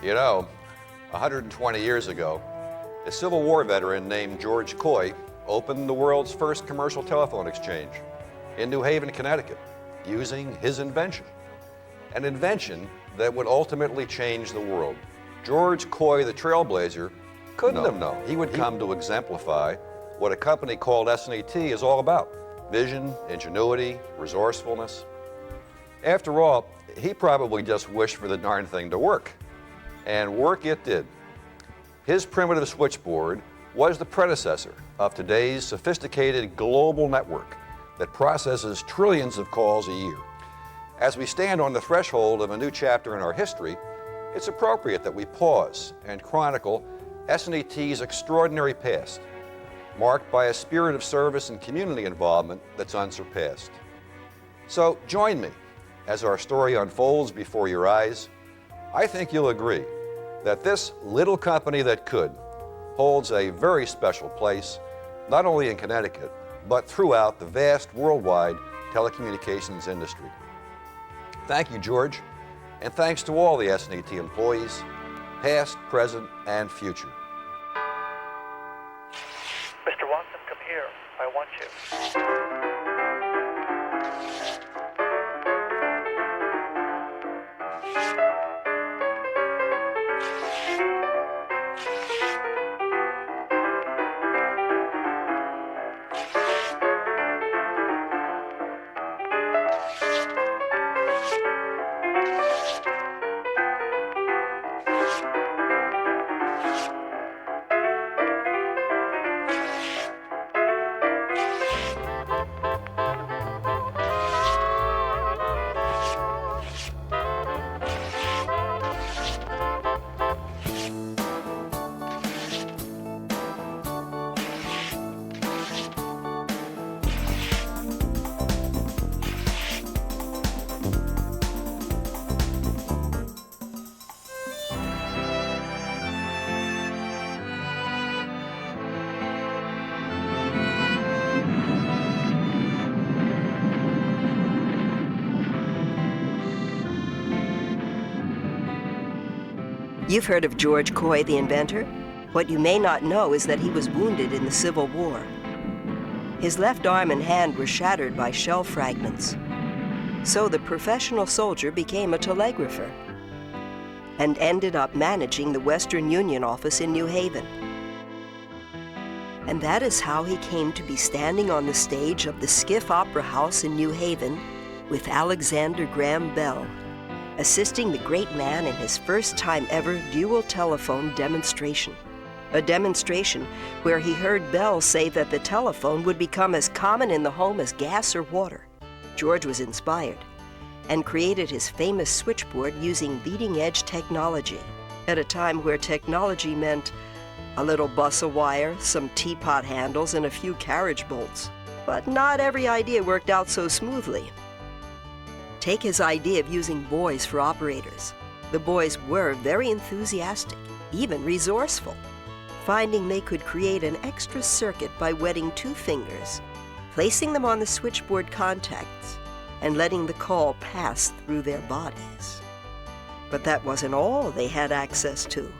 You know, 120 years ago, a Civil War veteran named George Coy opened the world's first commercial telephone exchange in New Haven, Connecticut, using his invention. An invention that would ultimately change the world. George Coy, the trailblazer, couldn't have known. He would come to exemplify what a company called SNET is all about. Vision, ingenuity, resourcefulness. After all, he probably just wished for the darn thing to work. And work it did. His primitive switchboard was the predecessor of today's sophisticated global network that processes trillions of calls a year. As we stand on the threshold of a new chapter in our history, it's appropriate that we pause and chronicle SNET's extraordinary past, marked by a spirit of service and community involvement that's unsurpassed. So join me as our story unfolds before your eyes. I think you'll agree that this little company that could holds a very special place, not only in Connecticut, but throughout the vast worldwide telecommunications industry. Thank you, George, and thanks to all the SNET employees, past, present, and future. Mr. Watson, come here. I want you. You've heard of George Coy, the inventor? What you may not know is that he was wounded in the Civil War. His left arm and hand were shattered by shell fragments. So the professional soldier became a telegrapher and ended up managing the Western Union office in New Haven. And that is how he came to be standing on the stage of the Skiff Opera House in New Haven with Alexander Graham Bell, assisting the great man in his first time ever dual telephone demonstration. A demonstration where he heard Bell say that the telephone would become as common in the home as gas or water. George was inspired and created his famous switchboard using leading-edge technology at a time where technology meant a little bus of wire, some teapot handles, and a few carriage bolts. But not every idea worked out so smoothly. Take his idea of using boys for operators. The boys were very enthusiastic, even resourceful, finding they could create an extra circuit by wetting 2 fingers, placing them on the switchboard contacts, and letting the call pass through their bodies. But that wasn't all they had access to.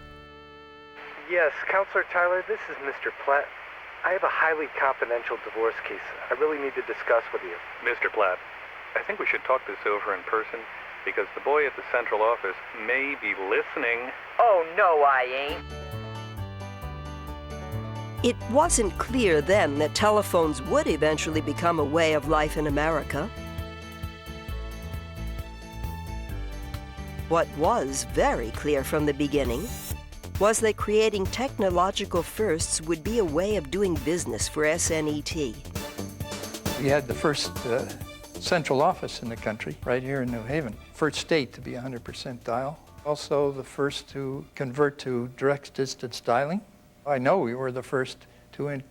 Yes, Counselor Tyler, this is Mr. Platt. I have a highly confidential divorce case I really need to discuss with you. Mr. Platt, I think we should talk this over in person because the boy at the central office may be listening. Oh, no, I ain't. It wasn't clear then that telephones would eventually become a way of life in America. What was very clear from the beginning was that creating technological firsts would be a way of doing business for SNET. We had the first central office in the country, right here in New Haven. First state to be 100% dial. Also the first to convert to direct distance dialing. I know we were the first to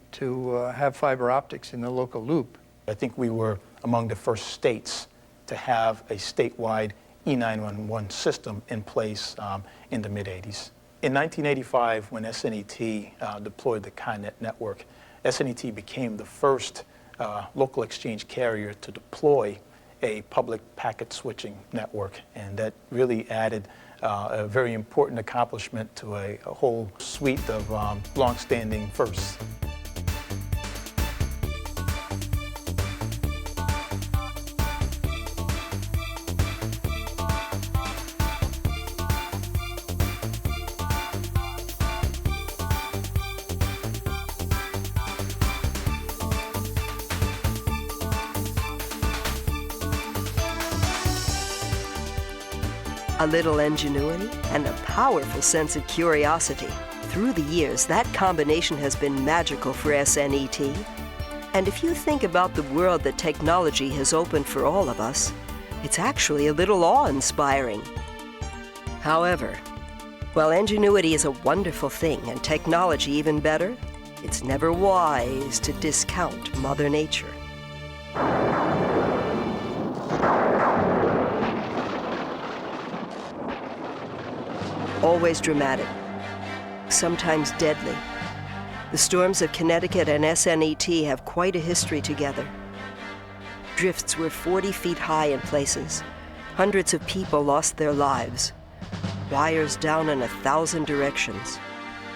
have fiber optics in the local loop. I think we were among the first states to have a statewide E911 system in place in the mid-'80s. In 1985, when SNET deployed the ConNet network, SNET became the first local exchange carrier to deploy a public packet switching network, and that really added a very important accomplishment to a whole suite of long-standing firsts. A little ingenuity and a powerful sense of curiosity. Through the years, that combination has been magical for SNET. And if you think about the world that technology has opened for all of us, it's actually a little awe-inspiring. However, while ingenuity is a wonderful thing and technology even better, it's never wise to discount Mother Nature. Always dramatic, sometimes deadly. The storms of Connecticut and SNET have quite a history together. Drifts were 40 feet high in places. Hundreds of people lost their lives. Wires down in 1,000 directions.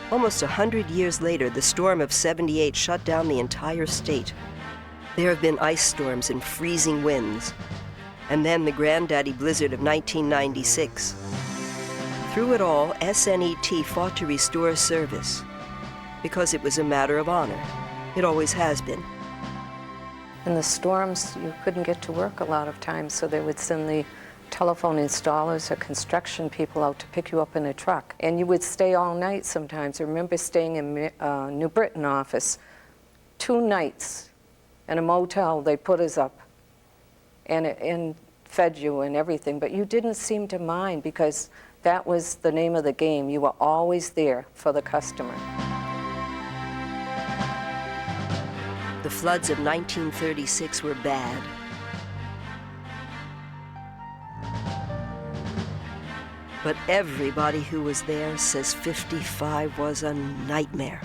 Almost 100 years later, the storm of '78 shut down the entire state. There have been ice storms and freezing winds. And then the granddaddy blizzard of 1996. Through it all, SNET fought to restore service because it was a matter of honor. It always has been. In the storms, you couldn't get to work a lot of times, so they would send the telephone installers or construction people out to pick you up in a truck. And you would stay all night sometimes. I remember staying in New Britain office 2 nights in a motel. They put us up and fed you and everything, but you didn't seem to mind because that was the name of the game. You were always there for the customer. The floods of 1936 were bad. But everybody who was there says 55 was a nightmare.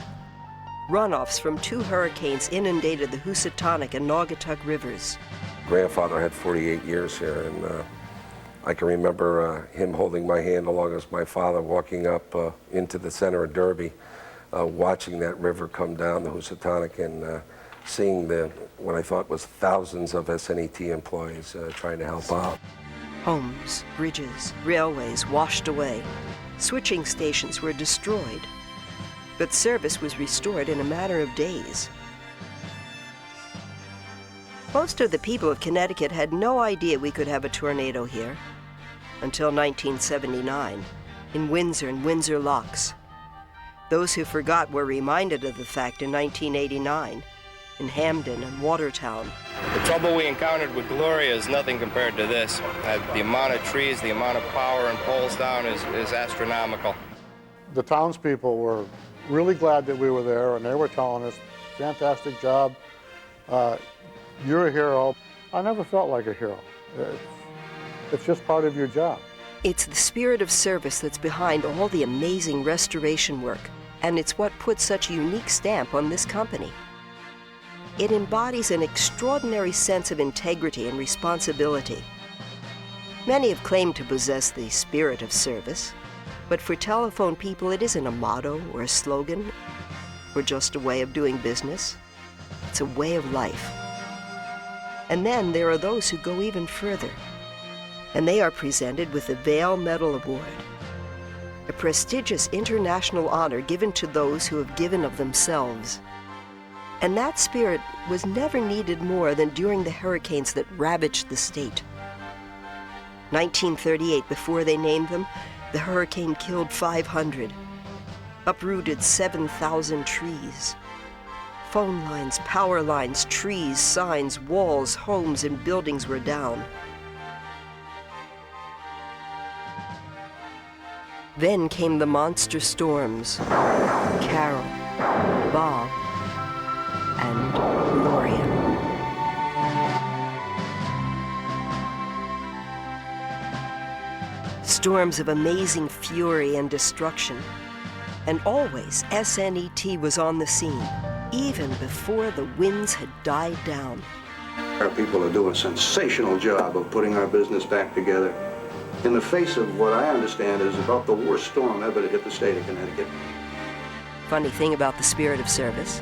Runoffs from 2 hurricanes inundated the Housatonic and Naugatuck rivers. Grandfather had 48 years here, and I can remember him holding my hand along as my father walking up into the center of Derby, watching that river come down the Housatonic and seeing what I thought was thousands of SNET employees trying to help out. Homes, bridges, railways washed away. Switching stations were destroyed. But service was restored in a matter of days. Most of the people of Connecticut had no idea we could have a tornado here until 1979 in Windsor and Windsor Locks. Those who forgot were reminded of the fact in 1989 in Hamden and Watertown. The trouble we encountered with Gloria is nothing compared to this. The amount of trees, the amount of power and poles down is astronomical. The townspeople were really glad that we were there, and they were telling us, fantastic job, you're a hero. I never felt like a hero. It's just part of your job. It's the spirit of service that's behind all the amazing restoration work, and it's what puts such a unique stamp on this company. It embodies an extraordinary sense of integrity and responsibility. Many have claimed to possess the spirit of service, but for telephone people it isn't a motto or a slogan or just a way of doing business. It's a way of life. And then there are those who go even further, and they are presented with the Vail Medal Award, a prestigious international honor given to those who have given of themselves. And that spirit was never needed more than during the hurricanes that ravaged the state. 1938, before they named them, the hurricane killed 500, uprooted 7,000 trees. Phone lines, power lines, trees, signs, walls, homes, and buildings were down. Then came the monster storms, Carol, Bob, and Gloria. Storms of amazing fury and destruction. And always SNET was on the scene, even before the winds had died down. Our people are doing a sensational job of putting our business back together. in the face of what I understand is about the worst storm ever to hit the state of Connecticut. Funny thing about the spirit of service,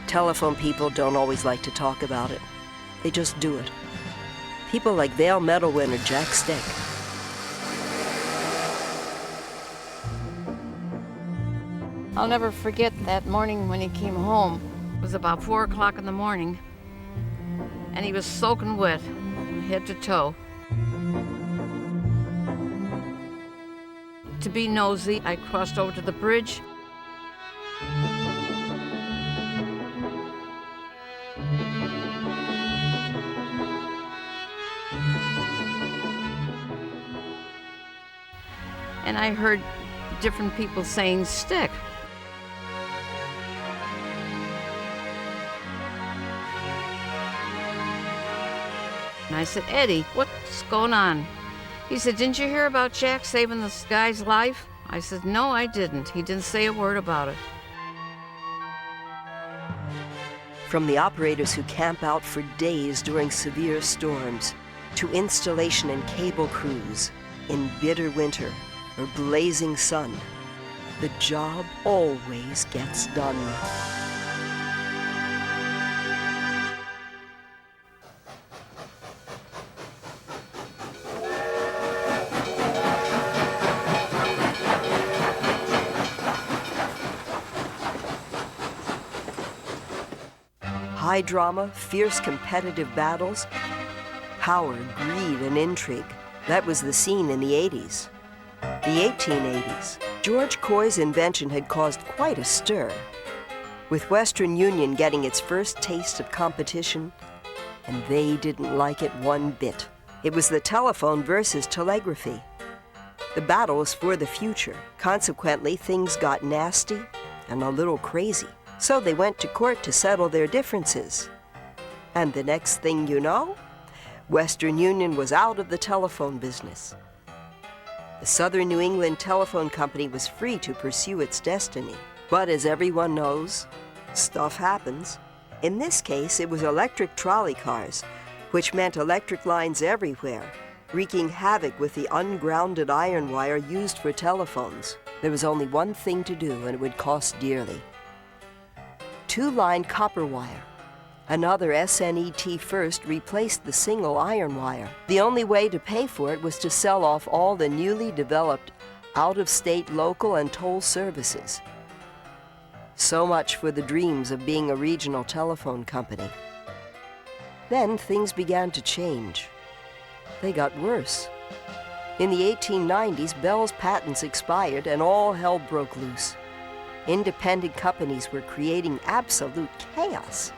telephone people don't always like to talk about it. They just do it. People like Vail Medal winner Jack Steck. I'll never forget that morning when he came home. It was about 4 o'clock in the morning, and he was soaking wet, head to toe. To be nosy, I crossed over to the bridge. And I heard different people saying, "Stick." And I said, "Eddie, what's going on?" He said, "Didn't you hear about Jack saving this guy's life?" I said, "No, I didn't. He didn't say a word about it." From the operators who camp out for days during severe storms, to installation and cable crews in bitter winter or blazing sun, the job always gets done. High drama, fierce competitive battles, power, greed, and intrigue. That was the scene in the 80s. The 1880s. George Coy's invention had caused quite a stir, with Western Union getting its first taste of competition, and they didn't like it one bit. It was the telephone versus telegraphy. The battle was for the future. Consequently, things got nasty and a little crazy. So they went to court to settle their differences. And the next thing you know, Western Union was out of the telephone business. The Southern New England Telephone Company was free to pursue its destiny. But as everyone knows, stuff happens. In this case, it was electric trolley cars, which meant electric lines everywhere, wreaking havoc with the ungrounded iron wire used for telephones. There was only one thing to do, and it would cost dearly. Two-line copper wire. Another SNET first replaced the single iron wire. The only way to pay for it was to sell off all the newly developed out-of-state local and toll services. So much for the dreams of being a regional telephone company. Then things began to change. They got worse. In the 1890s, Bell's patents expired and all hell broke loose. Independent companies were creating absolute chaos,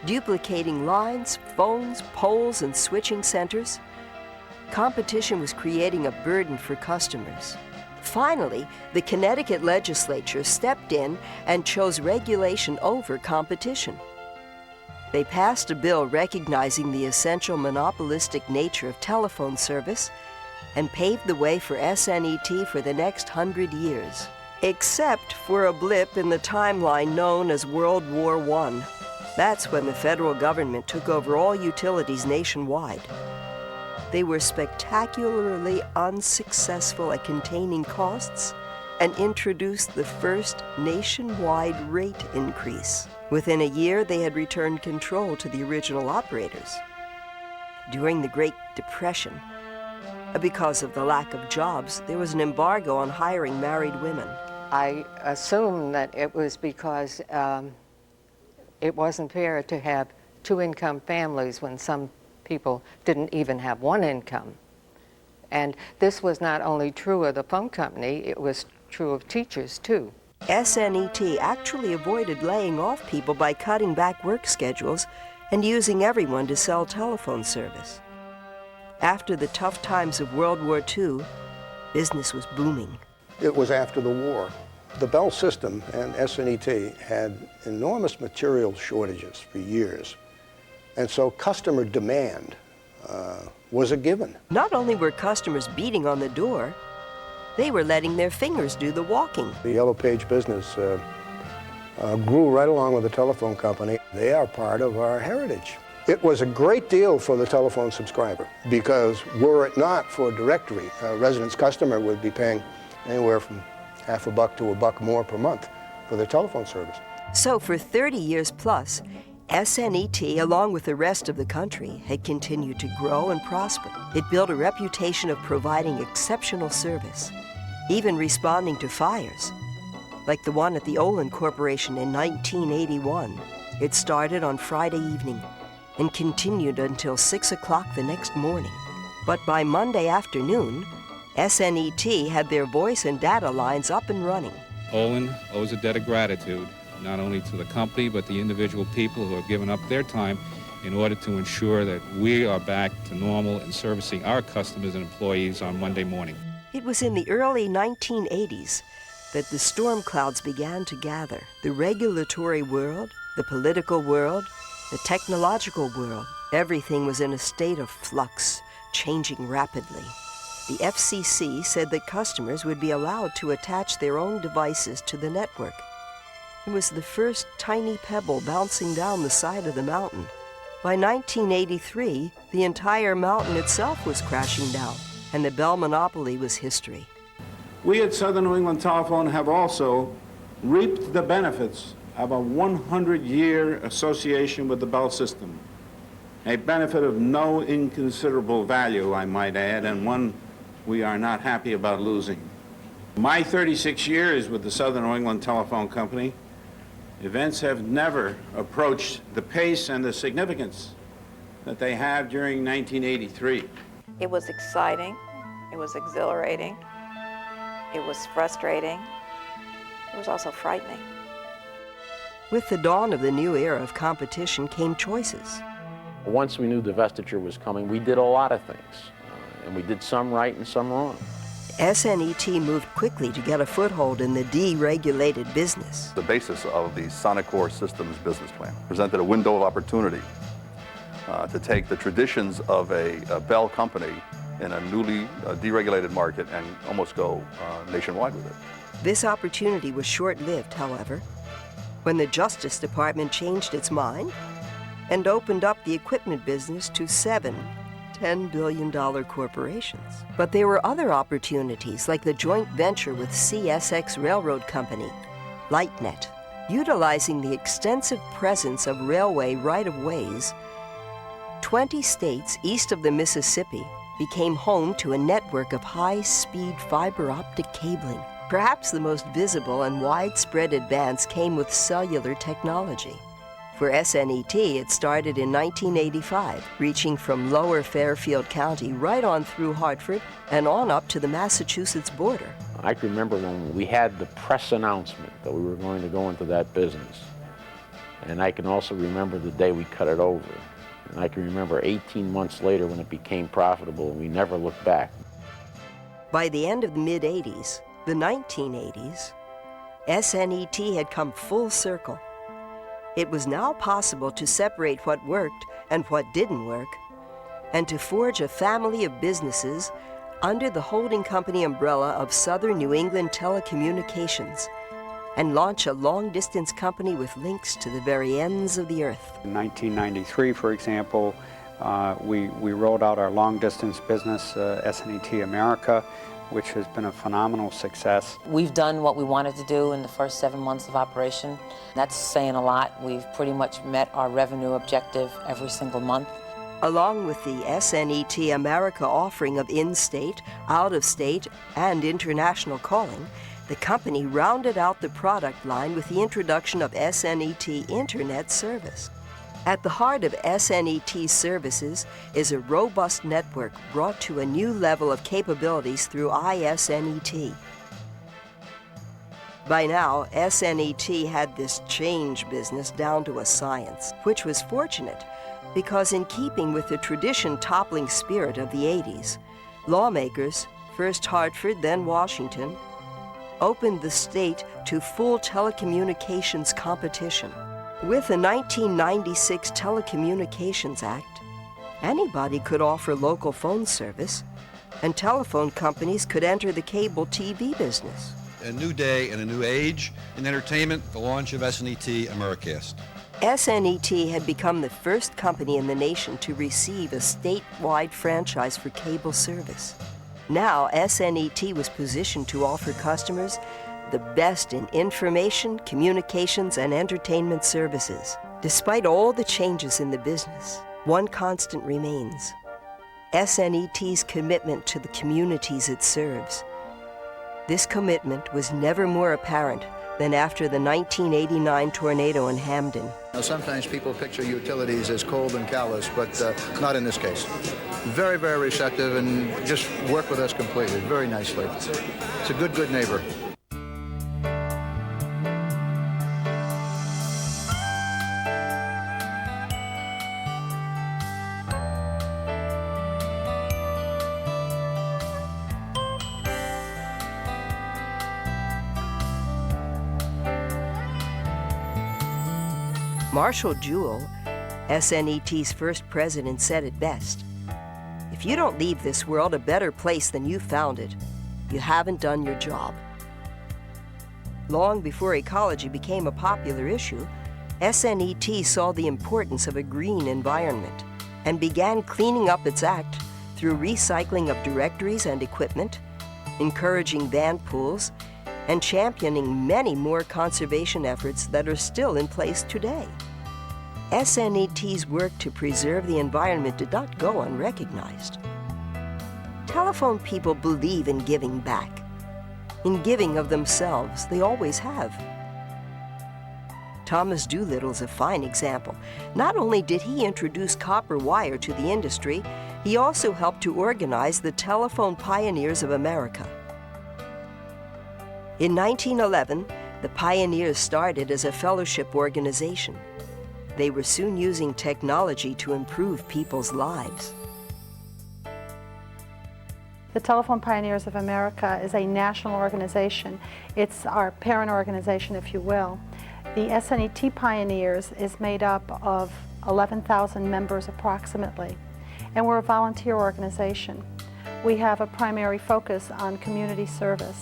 duplicating lines, phones, poles, and switching centers. Competition was creating a burden for customers. Finally, the Connecticut legislature stepped in and chose regulation over competition. They passed a bill recognizing the essential monopolistic nature of telephone service and paved the way for SNET for the next 100 years. Except for a blip in the timeline known as World War I. That's when the federal government took over all utilities nationwide. They were spectacularly unsuccessful at containing costs and introduced the first nationwide rate increase. Within a year, they had returned control to the original operators. During the Great Depression, because of the lack of jobs, there was an embargo on hiring married women. I assume that it was because it wasn't fair to have two-income families when some people didn't even have one income. And this was not only true of the phone company, it was true of teachers too. SNET actually avoided laying off people by cutting back work schedules and using everyone to sell telephone service. After the tough times of World War II, business was booming. It was after the war. The Bell system and SNET had enormous material shortages for years. And so customer demand was a given. Not only were customers beating on the door, they were letting their fingers do the walking. The Yellow Page business grew right along with the telephone company. They are part of our heritage. It was a great deal for the telephone subscriber because were it not for directory, a residence customer would be paying anywhere from half a buck to a buck more per month for their telephone service. So for 30 years plus, SNET, along with the rest of the country, had continued to grow and prosper. It built a reputation of providing exceptional service, even responding to fires, like the one at the Olin Corporation in 1981. It started on Friday evening and continued until 6 o'clock the next morning. But by Monday afternoon, SNET had their voice and data lines up and running. Olin owes a debt of gratitude, not only to the company, but the individual people who have given up their time in order to ensure that we are back to normal in servicing our customers and employees on Monday morning. It was in the early 1980s that the storm clouds began to gather. The regulatory world, the political world, the technological world, everything was in a state of flux, changing rapidly. The FCC said that customers would be allowed to attach their own devices to the network. It was the first tiny pebble bouncing down the side of the mountain. By 1983, the entire mountain itself was crashing down, and the Bell monopoly was history. We at Southern New England Telephone have also reaped the benefits of a 100-year association with the Bell system, a benefit of no inconsiderable value, I might add, and one we are not happy about losing. My 36 years with the Southern New England Telephone Company, events have never approached the pace and the significance that they have during 1983. It was exciting, it was exhilarating, it was frustrating, it was also frightening. With the dawn of the new era of competition came choices. Once we knew divestiture was coming, we did a lot of things, and we did some right and some wrong. SNET moved quickly to get a foothold in the deregulated business. The basis of the Sonicor Systems business plan presented a window of opportunity to take the traditions of a Bell company in a newly deregulated market and almost go nationwide with it. This opportunity was short-lived, however, when the Justice Department changed its mind and opened up the equipment business to 7 $10 billion corporations. But there were other opportunities, like the joint venture with CSX Railroad Company, LightNet. Utilizing the extensive presence of railway right-of-ways, 20 states east of the Mississippi became home to a network of high-speed fiber optic cabling. Perhaps the most visible and widespread advance came with cellular technology. For SNET, it started in 1985, reaching from lower Fairfield County right on through Hartford and on up to the Massachusetts border. I can remember when we had the press announcement that we were going to go into that business. And I can also remember the day we cut it over. And I can remember 18 months later when it became profitable and we never looked back. By the end of the mid-80s, the 1980s, SNET had come full circle. It was now possible to separate what worked and what didn't work, and to forge a family of businesses under the holding company umbrella of Southern New England Telecommunications, and launch a long-distance company with links to the very ends of the earth. In 1993, for example, we rolled out our long-distance business, SNET America, which has been a phenomenal success. We've done what we wanted to do in the first 7 months of operation. That's saying a lot. We've pretty much met our revenue objective every single month. Along with the SNET America offering of in-state, out-of-state, and international calling, the company rounded out the product line with the introduction of SNET Internet Service. At the heart of SNET services is a robust network brought to a new level of capabilities through ISNET. By now, SNET had this change business down to a science, which was fortunate because in keeping with the tradition-toppling spirit of the 80s, lawmakers, first Hartford, then Washington, opened the state to full telecommunications competition. With the 1996 Telecommunications Act, anybody could offer local phone service, and telephone companies could enter the cable TV business. A new day and a new age in entertainment, the launch of SNET Americast. SNET had become the first company in the nation to receive a statewide franchise for cable service. Now, SNET was positioned to offer customers the best in information, communications, and entertainment services. Despite all the changes in the business, one constant remains: SNET's commitment to the communities it serves. This commitment was never more apparent than after the 1989 tornado in Hamden. Now, sometimes people picture utilities as cold and callous, but not in this case. Very, very receptive and just work with us completely, very nicely. It's a good neighbor. Marshall Jewell, SNET's first president, said it best: "If you don't leave this world a better place than you found it, you haven't done your job." Long before ecology became a popular issue, SNET saw the importance of a green environment and began cleaning up its act through recycling of directories and equipment, encouraging van pools, and championing many more conservation efforts that are still in place today. SNET's work to preserve the environment did not go unrecognized. Telephone people believe in giving back, in giving of themselves. They always have. Thomas Doolittle's a fine example. Not only did he introduce copper wire to the industry, he also helped to organize the Telephone Pioneers of America. In 1911, the Pioneers started as a fellowship organization. They were soon using technology to improve people's lives. The Telephone Pioneers of America is a national organization. It's our parent organization, if you will. The SNET Pioneers is made up of 11,000 members approximately, and we're a volunteer organization. We have a primary focus on community service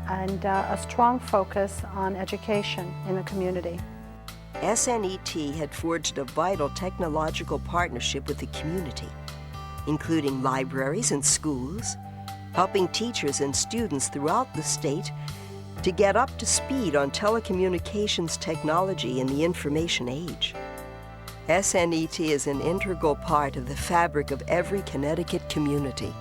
and a strong focus on education in the community. SNET had forged a vital technological partnership with the community, including libraries and schools, helping teachers and students throughout the state to get up to speed on telecommunications technology in the information age. SNET is an integral part of the fabric of every Connecticut community.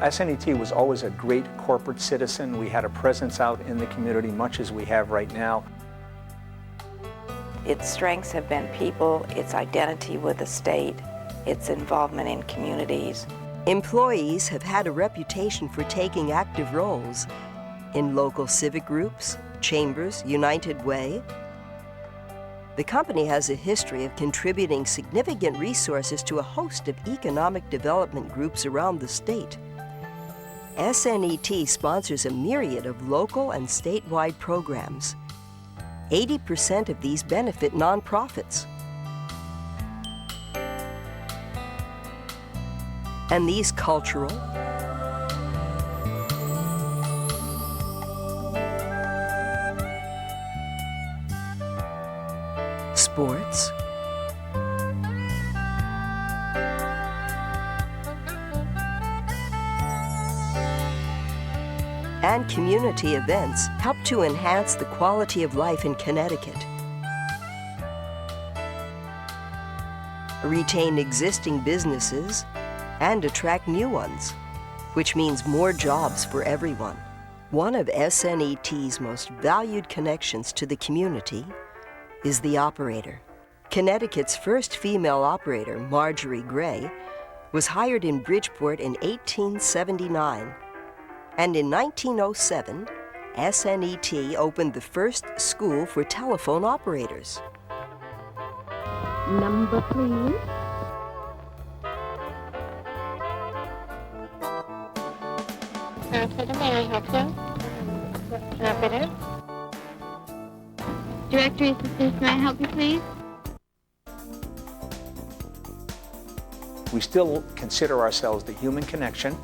SNET was always a great corporate citizen. We had a presence out in the community, much as we have right now. Its strengths have been people, its identity with the state, its involvement in communities. Employees have had a reputation for taking active roles in local civic groups, chambers, United Way. The company has a history of contributing significant resources to a host of economic development groups around the state. SNET sponsors a myriad of local and statewide programs. 80% of these benefit nonprofits. And these cultural, sports, and community events help to enhance the quality of life in Connecticut, retain existing businesses, and attract new ones, which means more jobs for everyone. One of SNET's most valued connections to the community is the operator. Connecticut's first female operator, Marjorie Gray, was hired in Bridgeport in 1879. And in 1907, SNET opened the first school for telephone operators. Number, please. Operator, may I help you? Operator? Directory assistance, may I help you, please? We still consider ourselves the human connection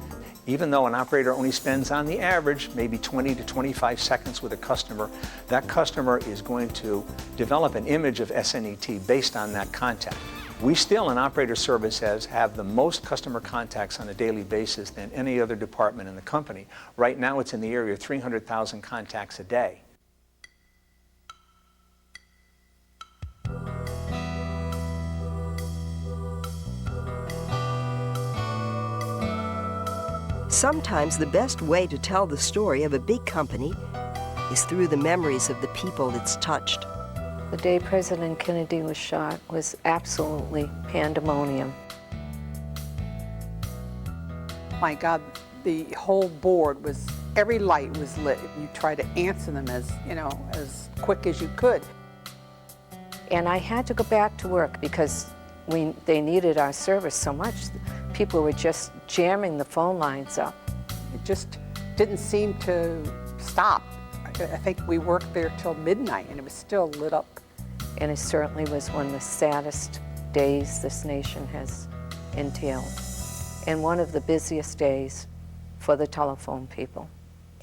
Even though an operator only spends on the average maybe 20 to 25 seconds with a customer, that customer is going to develop an image of SNET based on that contact. We still in operator services have the most customer contacts on a daily basis than any other department in the company. Right now it's in the area of 300,000 contacts a day. Sometimes the best way to tell the story of a big company is through the memories of the people it's touched. The day President Kennedy was shot was absolutely pandemonium. My God, the whole board was, every light was lit. You tried to answer them as, as quick as you could. And I had to go back to work because they needed our service so much. People were just jamming the phone lines up. It just didn't seem to stop. I think we worked there till midnight and it was still lit up. And it certainly was one of the saddest days this nation has entailed. And one of the busiest days for the telephone people.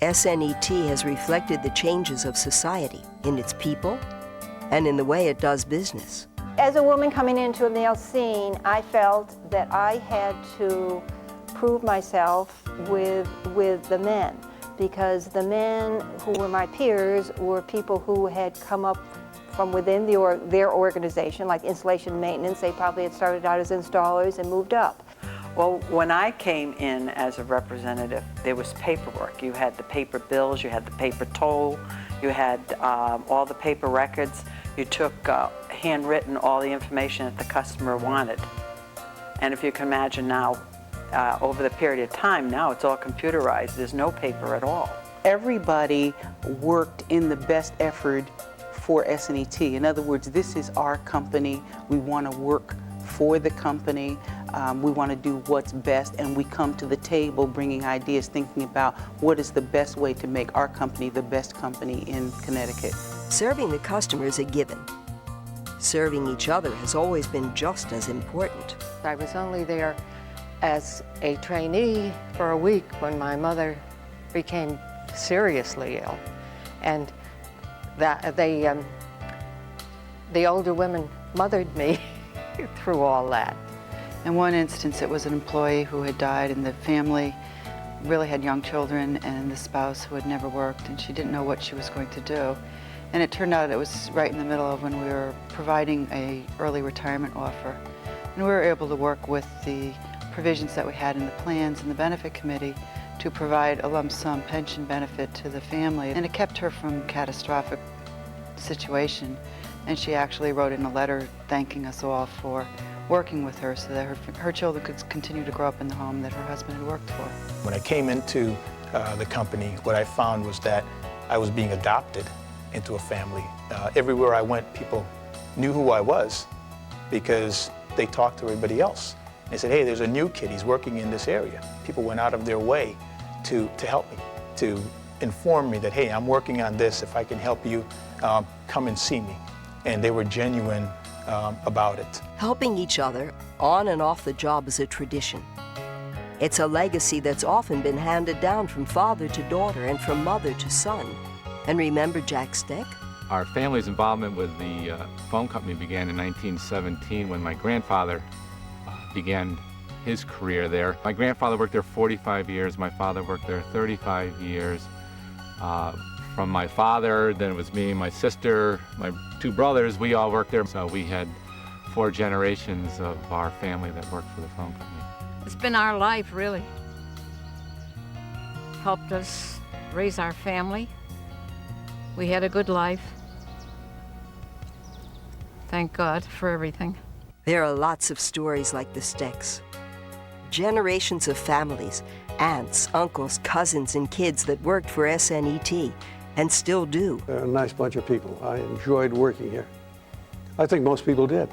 SNET has reflected the changes of society in its people and in the way it does business. As a woman coming into a male scene, I felt that I had to prove myself with the men, because the men who were my peers were people who had come up from within their organization, like installation maintenance. They probably had started out as installers and moved up. Well, when I came in as a representative, there was paperwork. You had the paper bills, you had the paper toll, you had all the paper records. You took handwritten all the information that the customer wanted. And if you can imagine now, over the period of time, now it's all computerized. There's no paper at all. Everybody worked in the best effort for SNET. In other words, this is our company. We want to work for the company. We want to do what's best, and we come to the table bringing ideas, thinking about what is the best way to make our company the best company in Connecticut. Serving the customer is a given. Serving each other has always been just as important. I was only there as a trainee for a week when my mother became seriously ill. And the older women mothered me through all that. In one instance, it was an employee who had died, and the family really had young children and the spouse who had never worked, and she didn't know what she was going to do. And it turned out it was right in the middle of when we were providing an early retirement offer. And we were able to work with the provisions that we had in the plans and the benefit committee to provide a lump sum pension benefit to the family. And it kept her from a catastrophic situation. And she actually wrote in a letter thanking us all for working with her so that her children could continue to grow up in the home that her husband had worked for. When I came into the company, what I found was that I was being adopted into a family. Everywhere I went, people knew who I was because they talked to everybody else. They said, hey, there's a new kid, he's working in this area. People went out of their way to help me, to inform me that, hey, I'm working on this, if I can help you, come and see me. And they were genuine about it. Helping each other on and off the job is a tradition. It's a legacy that's often been handed down from father to daughter and from mother to son. And remember Jack Steck? Our family's involvement with the phone company began in 1917 when my grandfather began his career there. My grandfather worked there 45 years, my father worked there 35 years. From my father, then it was me, my sister, my two brothers, we all worked there. So we had 4 generations of our family that worked for the phone company. It's been our life, really. Helped us raise our family. We had a good life. Thank God for everything. There are lots of stories like the Stecks. Generations of families, aunts, uncles, cousins, and kids that worked for SNET and still do. They're a nice bunch of people. I enjoyed working here. I think most people did.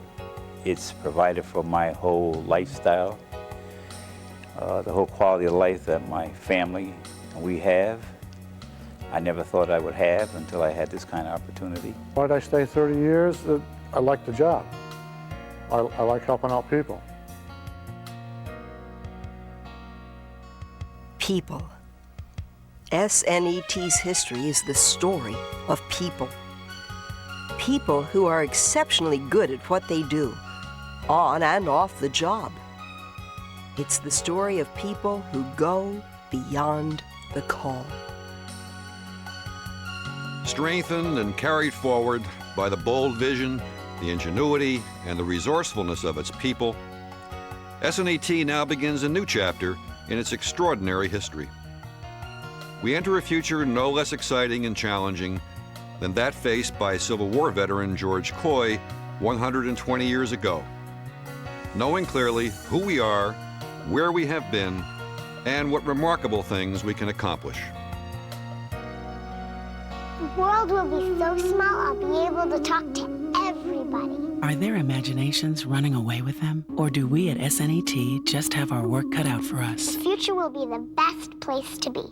It's provided for my whole lifestyle, the whole quality of life that my family and we have. I never thought I would have until I had this kind of opportunity. Why did I stay 30 years? I like the job. I like helping out people. People. SNET's history is the story of people. People who are exceptionally good at what they do, on and off the job. It's the story of people who go beyond the call. Strengthened and carried forward by the bold vision, the ingenuity, and the resourcefulness of its people, SNET now begins a new chapter in its extraordinary history. We enter a future no less exciting and challenging than that faced by Civil War veteran George Coy 120 years ago, knowing clearly who we are, where we have been, and what remarkable things we can accomplish. The world will be so small I'll be able to talk to everybody. Are their imaginations running away with them? Or do we at SNET just have our work cut out for us? The future will be the best place to be.